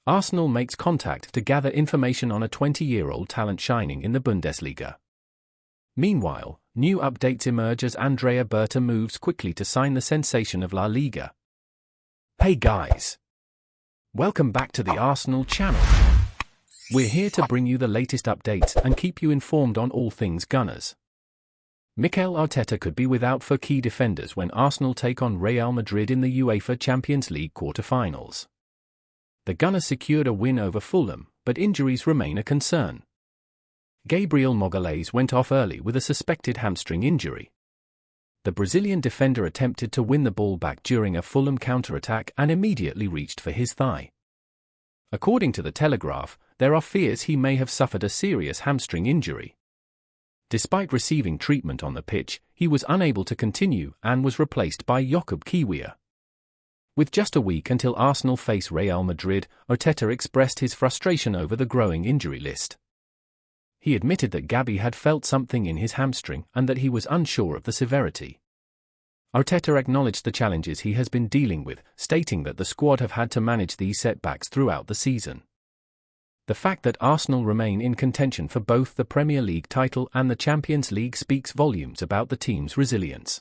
Arsenal makes contact to gather information on a 20-year-old talent shining in the Bundesliga. Meanwhile, new updates emerge as Andrea Berta moves quickly to sign the sensation of La Liga. Hey guys! Welcome back to the Arsenal channel. We're here to bring you the latest updates and keep you informed on all things Gunners. Mikel Arteta could be without for key defenders when Arsenal take on Real Madrid in the UEFA Champions League quarter-finals. The Gunners secured a win over Fulham, but injuries remain a concern. Gabriel Magalhães went off early with a suspected hamstring injury. The Brazilian defender attempted to win the ball back during a Fulham counter-attack and immediately reached for his thigh. According to the Telegraph, there are fears he may have suffered a serious hamstring injury. Despite receiving treatment on the pitch, he was unable to continue and was replaced by Jakub Kiwior. With just a week until Arsenal face Real Madrid, Arteta expressed his frustration over the growing injury list. He admitted that Gabi had felt something in his hamstring and that he was unsure of the severity. Arteta acknowledged the challenges he has been dealing with, stating that the squad have had to manage these setbacks throughout the season. The fact that Arsenal remain in contention for both the Premier League title and the Champions League speaks volumes about the team's resilience.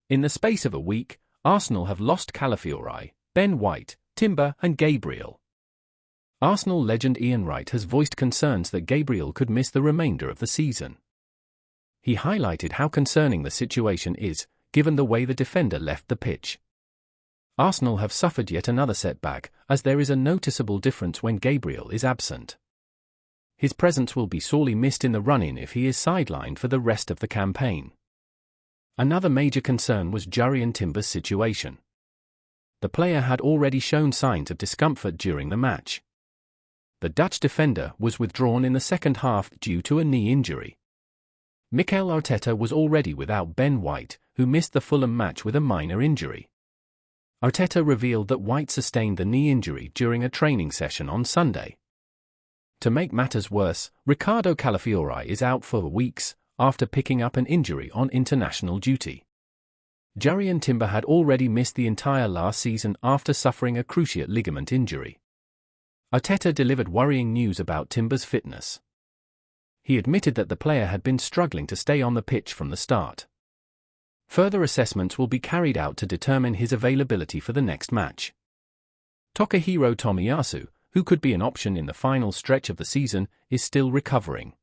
In the space of a week, Arsenal have lost Calafiori, Ben White, Timber and Gabriel. Arsenal legend Ian Wright has voiced concerns that Gabriel could miss the remainder of the season. He highlighted how concerning the situation is, given the way the defender left the pitch. Arsenal have suffered yet another setback, as there is a noticeable difference when Gabriel is absent. His presence will be sorely missed in the run-in if he is sidelined for the rest of the campaign. Another major concern was Jurrien Timber's situation. The player had already shown signs of discomfort during the match. The Dutch defender was withdrawn in the second half due to a knee injury. Mikel Arteta was already without Ben White, who missed the Fulham match with a minor injury. Arteta revealed that White sustained the knee injury during a training session on Sunday. To make matters worse, Ricardo Calafiori is out for weeks, after picking up an injury on international duty. Jurrien Timber had already missed the entire last season after suffering a cruciate ligament injury. Arteta delivered worrying news about Timber's fitness. He admitted that the player had been struggling to stay on the pitch from the start. Further assessments will be carried out to determine his availability for the next match. Takahiro Tomiyasu, who could be an option in the final stretch of the season, is still recovering.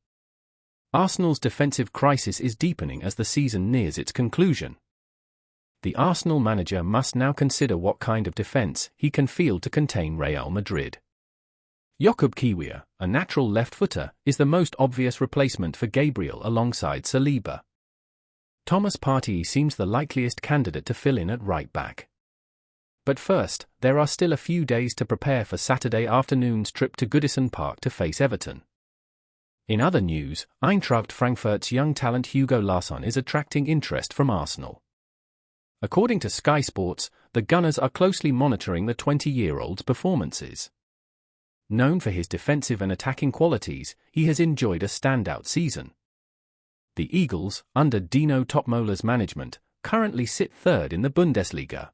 Arsenal's defensive crisis is deepening as the season nears its conclusion. The Arsenal manager must now consider what kind of defense he can field to contain Real Madrid. Jakub Kiwior, a natural left-footer, is the most obvious replacement for Gabriel alongside Saliba. Thomas Partey seems the likeliest candidate to fill in at right-back. But first, there are still a few days to prepare for Saturday afternoon's trip to Goodison Park to face Everton. In other news, Eintracht Frankfurt's young talent Hugo Larsson is attracting interest from Arsenal. According to Sky Sports, the Gunners are closely monitoring the 20-year-old's performances. Known for his defensive and attacking qualities, he has enjoyed a standout season. The Eagles, under Dino Topmoller's management, currently sit third in the Bundesliga.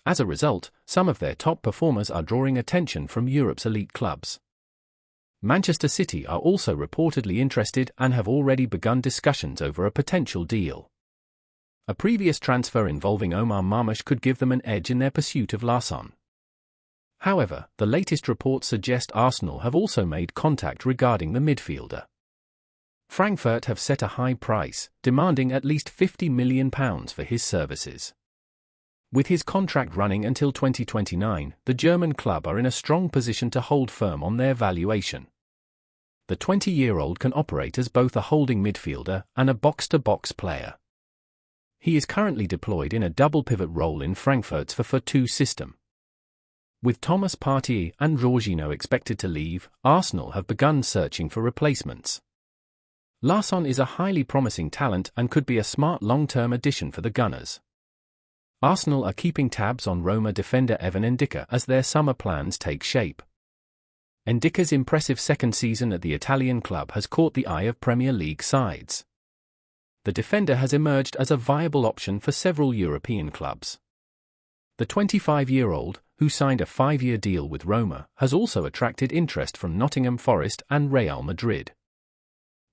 As a result, some of their top performers are drawing attention from Europe's elite clubs. Manchester City are also reportedly interested and have already begun discussions over a potential deal. A previous transfer involving Omar Marmoush could give them an edge in their pursuit of Larsson. However, the latest reports suggest Arsenal have also made contact regarding the midfielder. Frankfurt have set a high price, demanding at least £50 million for his services. With his contract running until 2029, the German club are in a strong position to hold firm on their valuation. The 20-year-old can operate as both a holding midfielder and a box-to-box player. He is currently deployed in a double pivot role in Frankfurt's 4-4-2 system. With Thomas Partey and Jorginho expected to leave, Arsenal have begun searching for replacements. Larsson is a highly promising talent and could be a smart long-term addition for the Gunners. Arsenal are keeping tabs on Roma defender Evan Ndicka as their summer plans take shape. Ndicka's impressive second season at the Italian club has caught the eye of Premier League sides. The defender has emerged as a viable option for several European clubs. The 25-year-old, who signed a 5-year deal with Roma, has also attracted interest from Nottingham Forest and Real Madrid.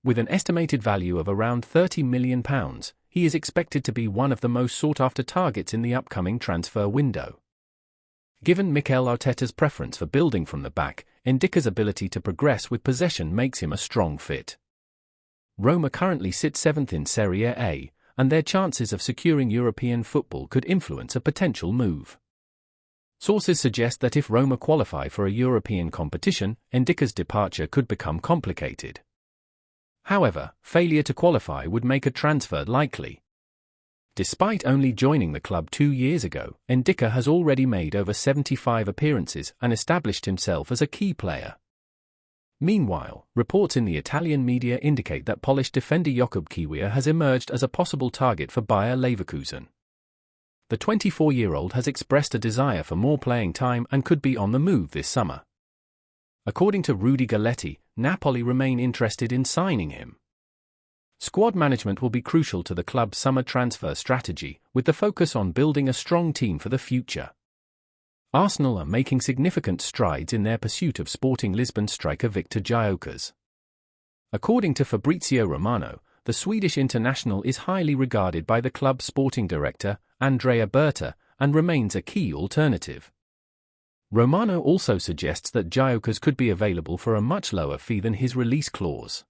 With an estimated value of around £30 million, he is expected to be one of the most sought-after targets in the upcoming transfer window. Given Mikel Arteta's preference for building from the back, Ndicka's ability to progress with possession makes him a strong fit. Roma currently sit 7th in Serie A, and their chances of securing European football could influence a potential move. Sources suggest that if Roma qualify for a European competition, Ndicka's departure could become complicated. However, failure to qualify would make a transfer likely. Despite only joining the club 2 years ago, Ndicka has already made over 75 appearances and established himself as a key player. Meanwhile, reports in the Italian media indicate that Polish defender Jakub Kiwior has emerged as a possible target for Bayer Leverkusen. The 24-year-old has expressed a desire for more playing time and could be on the move this summer. According to Rudy Galletti, Napoli remain interested in signing him. Squad management will be crucial to the club's summer transfer strategy, with the focus on building a strong team for the future. Arsenal are making significant strides in their pursuit of Sporting Lisbon striker Viktor Gyökeres. According to Fabrizio Romano, the Swedish international is highly regarded by the club's sporting director, Andrea Berta, and remains a key alternative. Romano also suggests that Gyökeres could be available for a much lower fee than his release clause.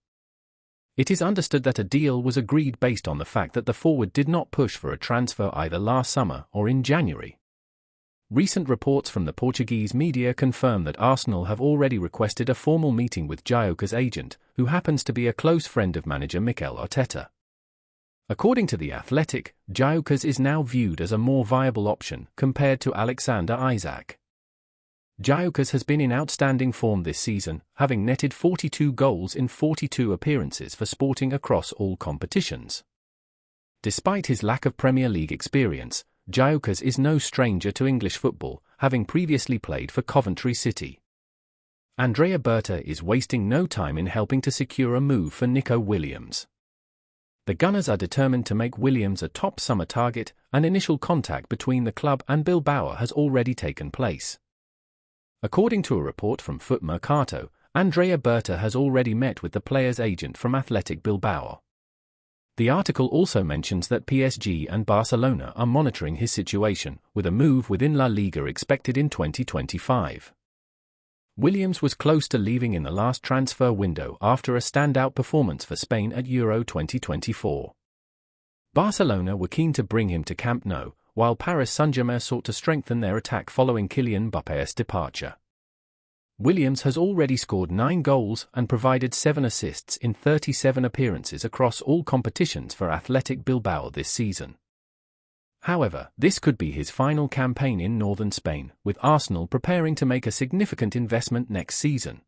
It is understood that a deal was agreed based on the fact that the forward did not push for a transfer either last summer or in January. Recent reports from the Portuguese media confirm that Arsenal have already requested a formal meeting with Gyökeres' agent, who happens to be a close friend of manager Mikel Arteta. According to The Athletic, Gyökeres is now viewed as a more viable option compared to Alexander Isak. Gyökeres has been in outstanding form this season, having netted 42 goals in 42 appearances for Sporting across all competitions. Despite his lack of Premier League experience, Gyökeres is no stranger to English football, having previously played for Coventry City. Andrea Berta is wasting no time in helping to secure a move for Nico Williams. The Gunners are determined to make Williams a top summer target, and initial contact between the club and Bilbao has already taken place. According to a report from Foot Mercato, Andrea Berta has already met with the player's agent from Athletic Bilbao. The article also mentions that PSG and Barcelona are monitoring his situation, with a move within La Liga expected in 2025. Williams was close to leaving in the last transfer window after a standout performance for Spain at Euro 2024. Barcelona were keen to bring him to Camp Nou, while Paris Saint-Germain sought to strengthen their attack following Kylian Mbappe's departure. Williams has already scored 9 goals and provided 7 assists in 37 appearances across all competitions for Athletic Bilbao this season. However, this could be his final campaign in northern Spain, with Arsenal preparing to make a significant investment next season.